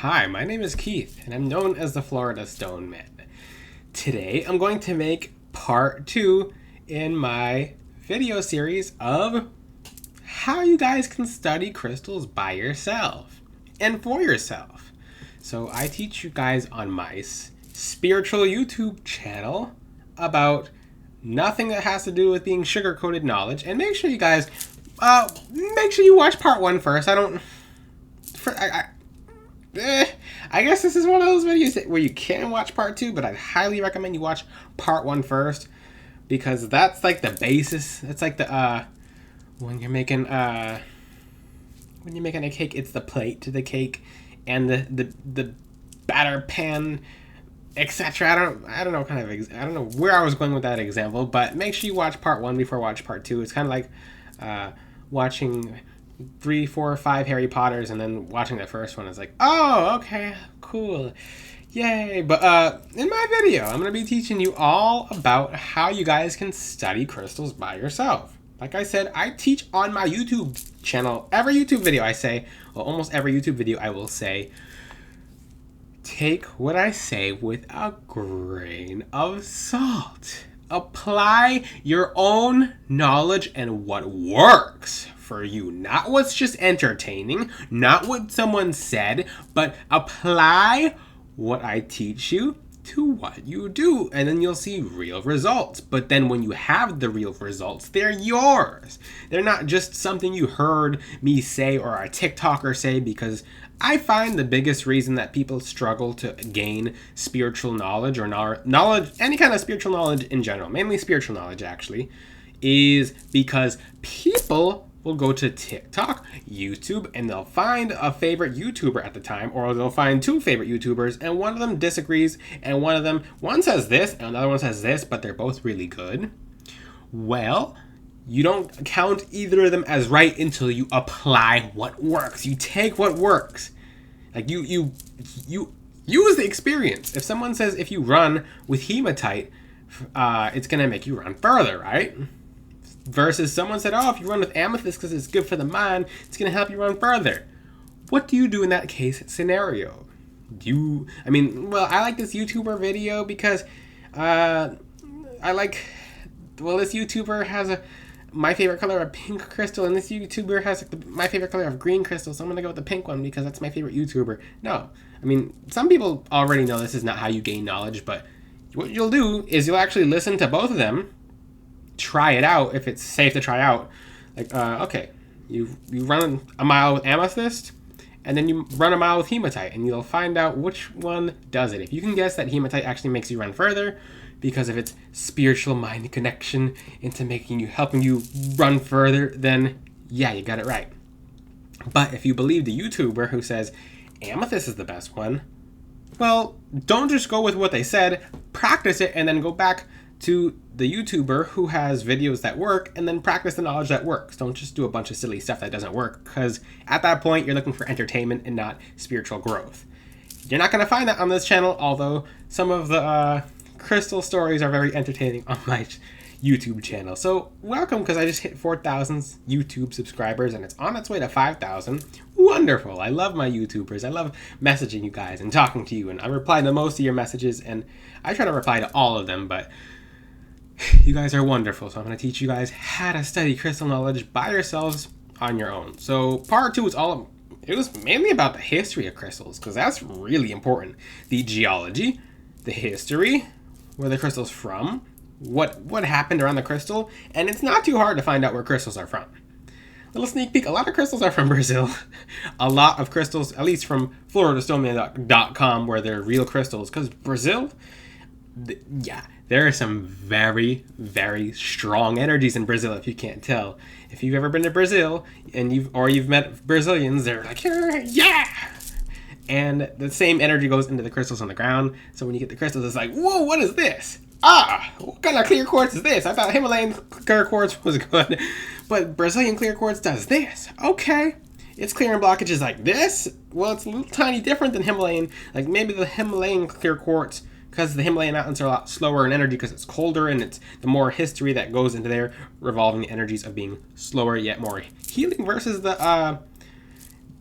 Hi, my name is Keith, and I'm known as the Florida Stone Man. Today, I'm going to make part 2 in my video series of how you guys can study crystals by yourself and for yourself. So I teach you guys on my spiritual YouTube channel about nothing that has to do with being sugar-coated knowledge. And make sure you guys, make sure you watch part 1 first. I guess this is one of those videos where you can watch part 2, but I highly recommend you watch part 1 first, because that's like the basis. It's like the when you're making a cake, it's the plate to the cake and the batter pan, etc. I don't know where I was going with that example, but make sure you watch part 1 before watch part 2. It's kind of like watching 3, 4, 5 Harry Potters and then watching the first one is like, oh, okay, cool, yay. But in my video, I'm going to be teaching you all about how you guys can study crystals by yourself. Like I said, I teach on my YouTube channel. Every YouTube video I say, well, almost every YouTube video I will say, take what I say with a grain of salt. Apply your own knowledge and what works for you. Not what's just entertaining, not what someone said, but apply what I teach you to what you do, and then you'll see real results. But then when you have the real results, they're yours. They're not just something you heard me say or a TikToker say, because I find the biggest reason that people struggle to gain spiritual knowledge or knowledge, any kind of spiritual knowledge in general, mainly spiritual knowledge actually, is because people will go to TikTok, YouTube, and they'll find a favorite YouTuber at the time, or they'll find 2 favorite YouTubers, and one of them disagrees, and one says this, and another one says this, but they're both really good. Well, you don't count either of them as right until you apply what works. You take what works. Like you use the experience. If someone says if you run with hematite, it's gonna make you run further, right? Versus someone said, oh, if you run with amethyst because it's good for the mind, it's gonna help you run further. What do you do in that case scenario? I like this YouTuber video because this YouTuber has my favorite color of pink crystal, and this YouTuber has my favorite color of green crystal, so I'm gonna go with the pink one because that's my favorite YouTuber. No, some people already know this is not how you gain knowledge, but what you'll do is you'll actually listen to both of them, try it out if it's safe to try out. Like, okay, you run a mile with amethyst, and then you run a mile with hematite, and you'll find out which one does it. If you can guess that hematite actually makes you run further because of its spiritual mind connection into helping you run further, then yeah, you got it right. But if you believe the YouTuber who says amethyst is the best one, well, don't just go with what they said, practice it, and then go back to the YouTuber who has videos that work, and then practice the knowledge that works. Don't just do a bunch of silly stuff that doesn't work, because at that point you're looking for entertainment and not spiritual growth. You're not going to find that on this channel, although some of the crystal stories are very entertaining on my YouTube channel. So welcome, because I just hit 4,000 YouTube subscribers and it's on its way to 5,000. Wonderful. I love my YouTubers. I love messaging you guys and talking to you, and I reply to most of your messages, and I try to reply to all of them, but you guys are wonderful. So I'm going to teach you guys how to study crystal knowledge by yourselves on your own. So part 2 it was mainly about the history of crystals, because that's really important. The geology, the history, where the crystal's from, what happened around the crystal, and it's not too hard to find out where crystals are from. Little sneak peek, a lot of crystals are from Brazil. A lot of crystals, at least from FloridaStoneman.com, where they're real crystals, because Brazil, there are some very, very strong energies in Brazil, if you can't tell. If you've ever been to Brazil and you've met Brazilians, they're like, yeah! And the same energy goes into the crystals on the ground. So when you get the crystals, it's like, whoa, what is this? What kind of clear quartz is this? I thought Himalayan clear quartz was good, but Brazilian clear quartz does this. Okay. It's clearing blockages like this. Well, it's a little tiny different than Himalayan. Like maybe the Himalayan clear quartz, because the Himalayan mountains are a lot slower in energy because it's colder, and it's the more history that goes into there, revolving the energies of being slower yet more healing, versus the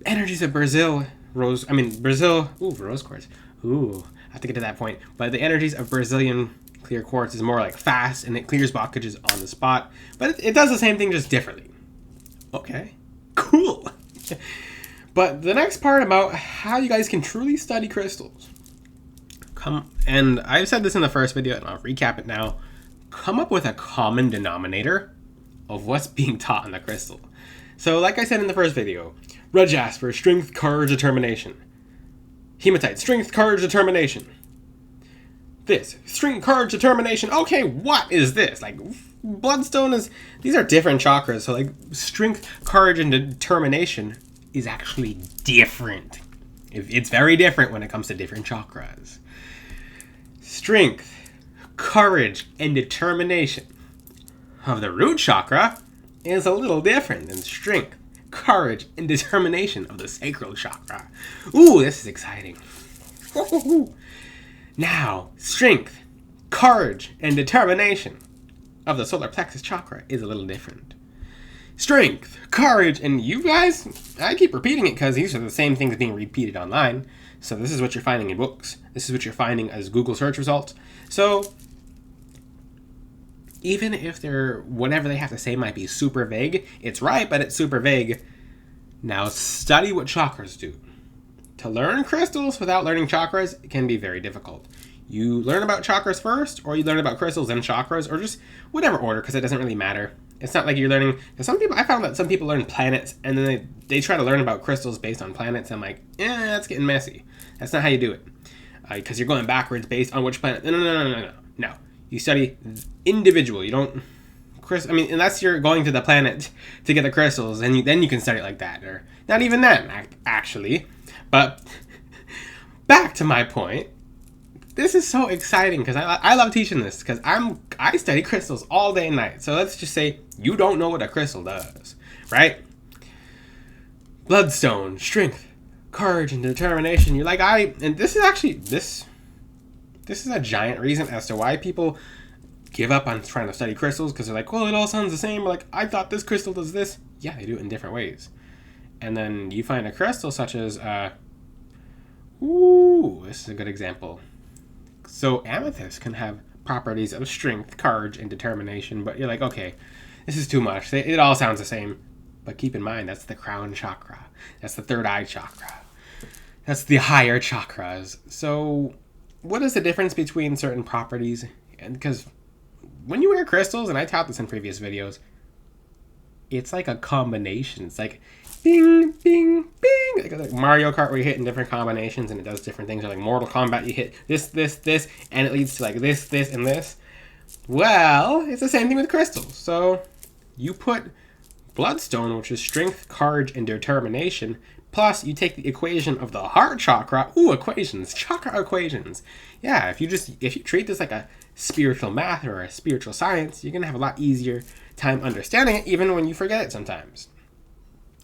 energies of Brazil, Brazil. Ooh, rose quartz. Ooh, I have to get to that point. But the energies of Brazilian clear quartz is more like fast, and it clears blockages on the spot. But it does the same thing, just differently. Okay, cool. But the next part about how you guys can truly study crystals. And I've said this in the first video, and I'll recap it now. Come up with a common denominator of what's being taught in the crystal. So like I said in the first video, red jasper, strength, courage, determination. Hematite, strength, courage, determination. This, strength, courage, determination. Okay, what is this? Like, bloodstone these are different chakras. So like, strength, courage, and determination is actually different. It's very different when it comes to different chakras. Strength, courage, and determination of the root chakra is a little different than strength, courage, and determination of the sacral chakra. Ooh, this is exciting. Now, strength, courage, and determination of the solar plexus chakra is a little different. Strength, courage, and you guys, I keep repeating it because these are the same things being repeated online. So this is what you're finding in books. This is what you're finding as Google search results. So even if whatever they have to say might be super vague, it's right, but it's super vague. Now study what chakras do. To learn crystals without learning chakras can be very difficult. You learn about chakras first, or you learn about crystals and chakras, or just whatever order, because it doesn't really matter. It's not like you're learning, because I found that some people learn planets, and then they try to learn about crystals based on planets. I'm like, that's getting messy. That's not how you do it. Because you're going backwards based on which planet. No. You study individual. You don't, unless you're going to the planet to get the crystals, and then you can study it like that. Or not even then, actually. But back to my point. This is so exciting because I love teaching this because I study crystals all day and night. So let's just say you don't know what a crystal does, right? Bloodstone, strength, courage, and determination. You're like, and this is actually this is a giant reason as to why people give up on trying to study crystals, because they're like, well, it all sounds the same. But like, I thought this crystal does this. Yeah, they do it in different ways. And then you find a crystal such as this is a good example. So amethyst can have properties of strength, courage, and determination, but you're like, okay, this is too much. It all sounds the same. But keep in mind, that's the crown chakra. That's the third eye chakra. That's the higher chakras. So what is the difference between certain properties? And because when you wear crystals, and I taught this in previous videos, it's like a combination. It's like bing, bing, bing. Like Mario Kart where you hit in different combinations and it does different things. Or like Mortal Kombat, you hit this, and it leads to like this, and this. Well, it's the same thing with crystals. So you put bloodstone, which is strength, courage, and determination, plus you take the equation of the heart chakra. Ooh, equations, chakra equations. Yeah, if you treat this like a spiritual math or a spiritual science, you're gonna have a lot easier time understanding it, even when you forget it sometimes.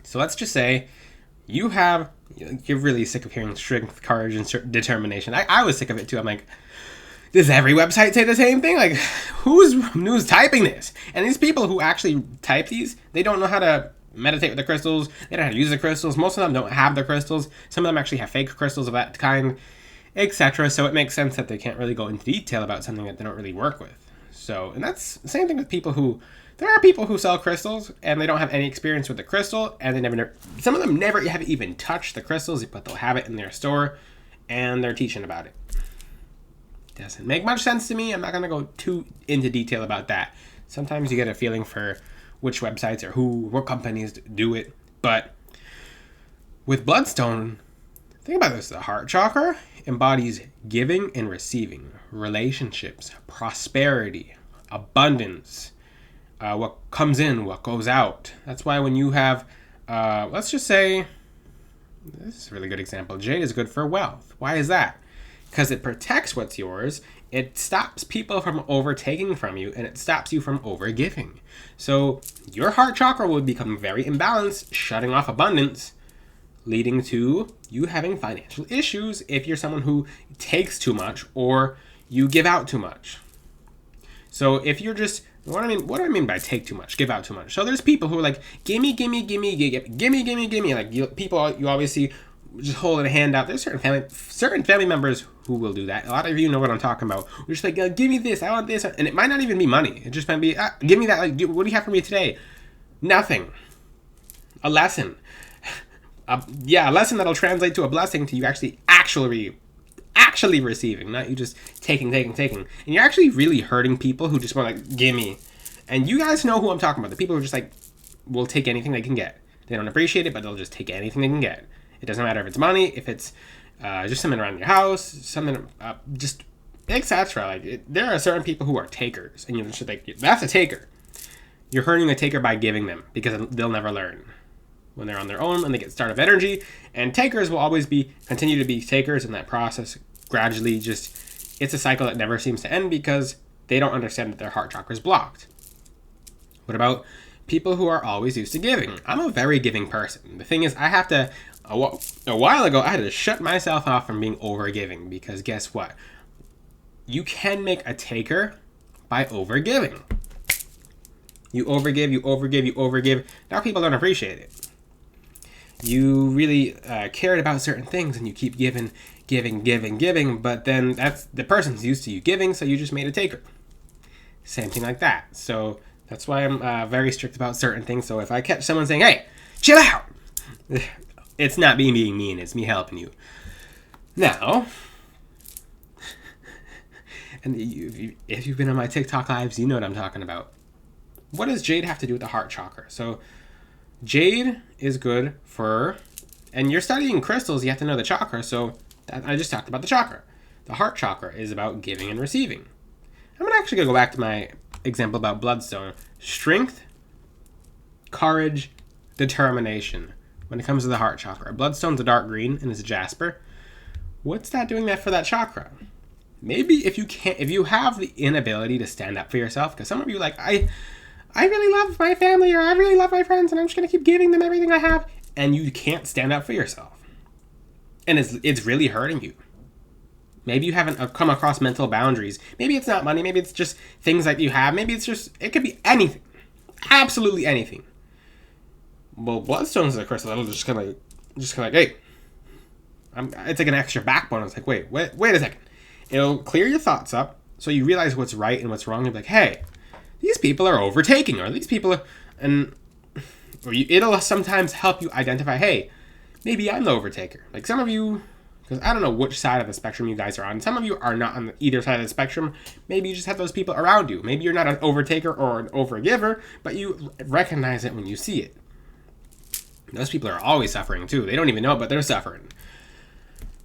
So let's just say you're really sick of hearing strength, courage, and determination. I was sick of it too. I'm like, does every website say the same thing? Like, who's typing this? And these people who actually type these, they don't know how to meditate with the crystals. They don't know how to use the crystals. Most of them don't have the crystals. Some of them actually have fake crystals of that kind, etc. So it makes sense that they can't really go into detail about something that they don't really work with. So, and that's the same thing with there are people who sell crystals and they don't have any experience with the crystal, and some of them never have even touched the crystals, but they'll have it in their store and they're teaching about it. Doesn't make much sense to me. I'm not going to go too into detail about that. Sometimes you get a feeling for which websites or what companies do it. But with bloodstone, think about this. The heart chakra embodies giving and receiving, relationships, prosperity, abundance, what comes in, what goes out. That's why when you have, let's just say, this is a really good example. Jade is good for wealth. Why is that? Because it protects what's yours, it stops people from overtaking from you, and it stops you from overgiving. So your heart chakra will become very imbalanced, shutting off abundance, leading to you having financial issues if you're someone who takes too much or you give out too much. So if you're just, what do I mean by take too much, give out too much? So there's people who are like, gimme. Like people you always see just holding a hand out. There's certain family members who will do that. A lot of you know what I'm talking about. We're just like, give me this, I want this, and it might not even be money. It just might be, give me that. Like, what do you have for me today? Nothing. A lesson. A lesson that'll translate to a blessing to you actually receiving, not you just taking. And you're actually really hurting people who just want to give me. And you guys know who I'm talking about. The people who are just like, will take anything they can get. They don't appreciate it, but they'll just take anything they can get. It doesn't matter if it's money, if it's just something around your house, something, just etc. Like, there are certain people who are takers, and you're just like, that's a taker. You're hurting the taker by giving them, because they'll never learn when they're on their own and they get starved of energy. And takers will always continue to be takers in that process. Gradually, it's a cycle that never seems to end because they don't understand that their heart chakra is blocked. What about people who are always used to giving? I'm a very giving person. The thing is, I have to, a while ago, I had to shut myself off from being over-giving, because guess what? You can make a taker by over-giving. You overgive. Now people don't appreciate it. You really cared about certain things, and you keep giving, but then that's the person's used to you giving, so you just made a taker. Same thing like that. So that's why I'm very strict about certain things. So if I catch someone saying, hey, chill out, it's not me being mean, it's me helping you. Now, and if you've been on my TikTok lives, you know what I'm talking about. What does jade have to do with the heart chakra? So jade is good for, and you're studying crystals, you have to know the chakra. So I just talked about the chakra. The heart chakra is about giving and receiving. I'm actually going to go back to my example about bloodstone. Strength, courage, determination. When it comes to the heart chakra, bloodstone's a dark green and is a jasper. What's that doing that for that chakra? Maybe if you have the inability to stand up for yourself, because some of you like, I really love my family, or I really love my friends, and I'm just going to keep giving them everything I have, and you can't stand up for yourself. And it's really hurting you. Maybe you haven't come across mental boundaries. Maybe it's not money. Maybe it's just things that you have. Maybe it could be anything. Absolutely anything. Well, bloodstones is a crystal that'll just kind of like, hey, it's like an extra backbone. It's like, wait a second. It'll clear your thoughts up, so you realize what's right and what's wrong. You'll be like, hey, these people are overtaking, or these people are, it'll sometimes help you identify, hey, maybe I'm the overtaker. Like some of you, because I don't know which side of the spectrum you guys are on. Some of you are not on either side of the spectrum. Maybe you just have those people around you. Maybe you're not an overtaker or an overgiver, but you recognize it when you see it. Those people are always suffering too. They don't even know it, but they're suffering.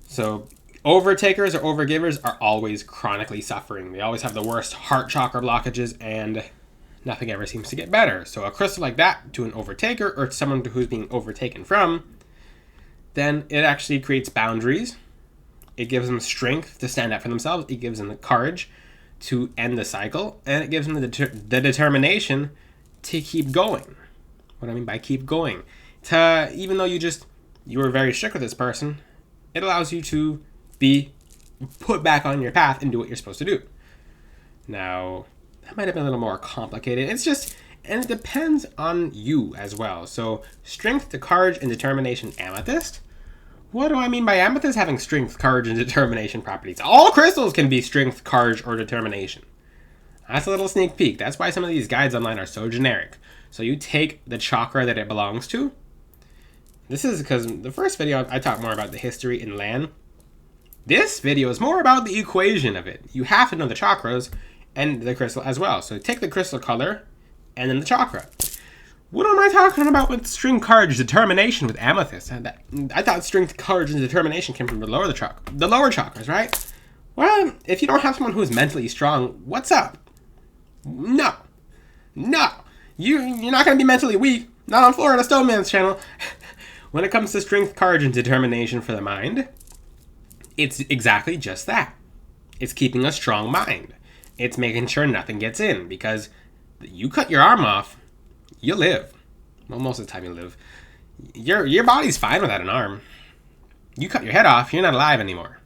So overtakers or overgivers are always chronically suffering. They always have the worst heart chakra blockages, and nothing ever seems to get better. So a crystal like that to an overtaker, or to someone who's being overtaken from, then it actually creates boundaries. It gives them strength to stand up for themselves. It gives them the courage to end the cycle, and it gives them the determination to keep going. What I mean by keep going, even though you were very strict with this person, it allows you to be put back on your path and do what you're supposed to do. Now, that might have been a little more complicated. And it depends on you as well. So, strength to courage and determination, amethyst. What do I mean by amethyst having strength, courage, and determination properties? All crystals can be strength, courage, or determination. That's a little sneak peek. That's why some of these guides online are so generic. So you take the chakra that it belongs to. This is because the first video I talked more about the history in Lan. This video is more about the equation of it. You have to know the chakras and the crystal as well. So take the crystal color and then the chakra. What am I talking about with strength, courage, determination with amethyst? I thought strength, courage, and determination came from the lower chakras, right? Well, if you don't have someone who's mentally strong, what's up? No. You're not going to be mentally weak. Not on Florida Stoneman's channel. When it comes to strength, courage, and determination for the mind, it's exactly just that. It's keeping a strong mind. It's making sure nothing gets in, because you cut your arm off, you live. Well, most of the time you live. Your body's fine without an arm. You cut your head off, you're not alive anymore.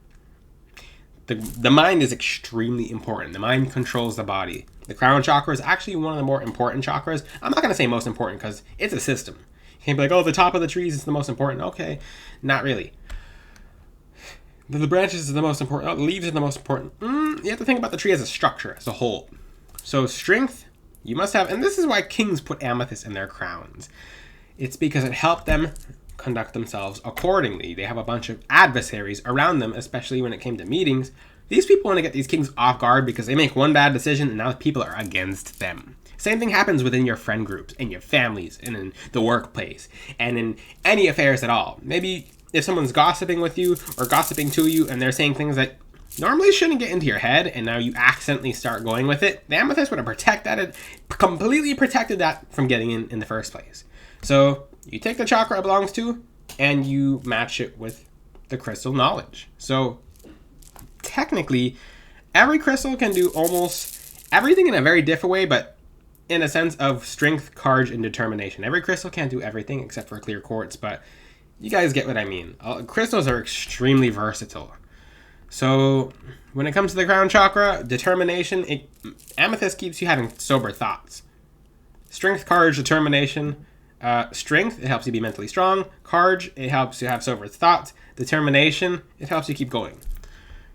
The mind is extremely important. The mind controls the body. The crown chakra is actually one of the more important chakras. I'm not going to say most important because it's a system. You can't be like, oh, the top of the trees is the most important. Okay, not really. The branches are the most important. The leaves are the most important. You have to think about the tree as a structure, as a whole. So strength, you must have, and this is why kings put amethyst in their crowns. It's because it helped them conduct themselves accordingly. They have a bunch of adversaries around them, especially when it came to meetings. These people want to get these kings off guard because they make one bad decision and now people are against them. Same thing happens within your friend groups, in your families, and in the workplace, and in any affairs at all. Maybe if someone's gossiping with you or gossiping to you and they're saying things that normally shouldn't get into your head and now you accidentally start going with it, the amethyst would have completely protected that from getting in the first place. So you take the chakra it belongs to and you match it with the crystal knowledge. So technically, every crystal can do almost everything in a very different way, but in a sense of strength, courage, and determination. Every crystal can't do everything except for clear quartz, but you guys get what I mean. Crystals are extremely versatile. So when it comes to the crown chakra, determination, amethyst keeps you having sober thoughts. Strength, courage, determination. Strength, it helps you be mentally strong. Courage, it helps you have sober thoughts. Determination, it helps you keep going.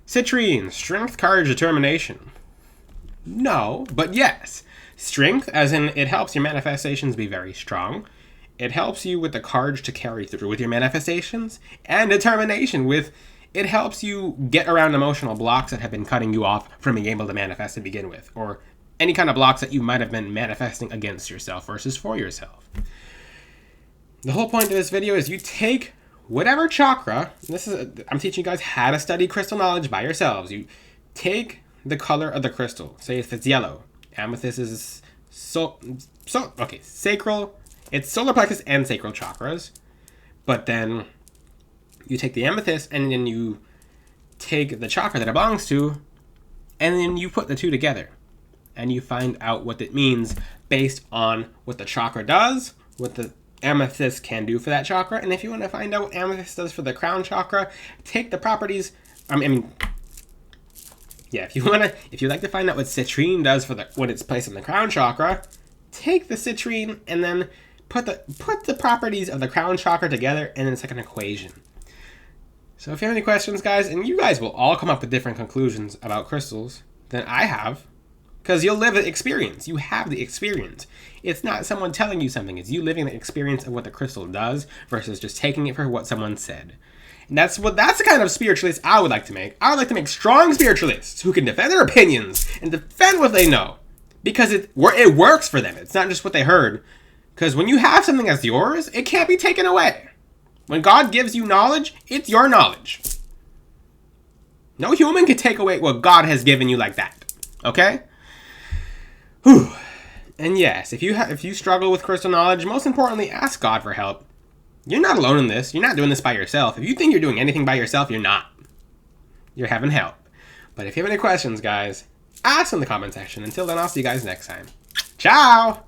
Citrine, strength, courage, determination. No, but yes. Strength, as in it helps your manifestations be very strong. It helps you with the courage to carry through with your manifestations. And determination, it helps you get around emotional blocks that have been cutting you off from being able to manifest to begin with. Or any kind of blocks that you might have been manifesting against yourself versus for yourself. The whole point of this video is you take whatever chakra, I'm teaching you guys how to study crystal knowledge by yourselves. You take the color of the crystal. Say if it's yellow, amethyst is sacral. It's solar plexus and sacral chakras. But then you take the amethyst and then you take the chakra that it belongs to and then you put the two together. And you find out what it means based on what the chakra does, what the amethyst can do for that chakra. And if you want to find out what amethyst does for the crown chakra, take the properties. If you'd like to find out what citrine does when it's placed in the crown chakra, take the citrine and then put the properties of the crown chakra together, and then it's like an equation. So if you have any questions, guys, and you guys will all come up with different conclusions about crystals than I have, because you'll live the experience. You have the experience. It's not someone telling you something. It's you living the experience of what the crystal does versus just taking it for what someone said. And that's the kind of spiritualist I would like to make. I would like to make strong spiritualists who can defend their opinions and defend what they know. Because it works for them. It's not just what they heard. Because when you have something that's yours, it can't be taken away. When God gives you knowledge, it's your knowledge. No human can take away what God has given you like that. Okay? Whew. And yes, if you struggle with crystal knowledge, most importantly, ask God for help. You're not alone in this. You're not doing this by yourself. If you think you're doing anything by yourself, you're not. You're having help. But if you have any questions, guys, ask in the comment section. Until then, I'll see you guys next time. Ciao!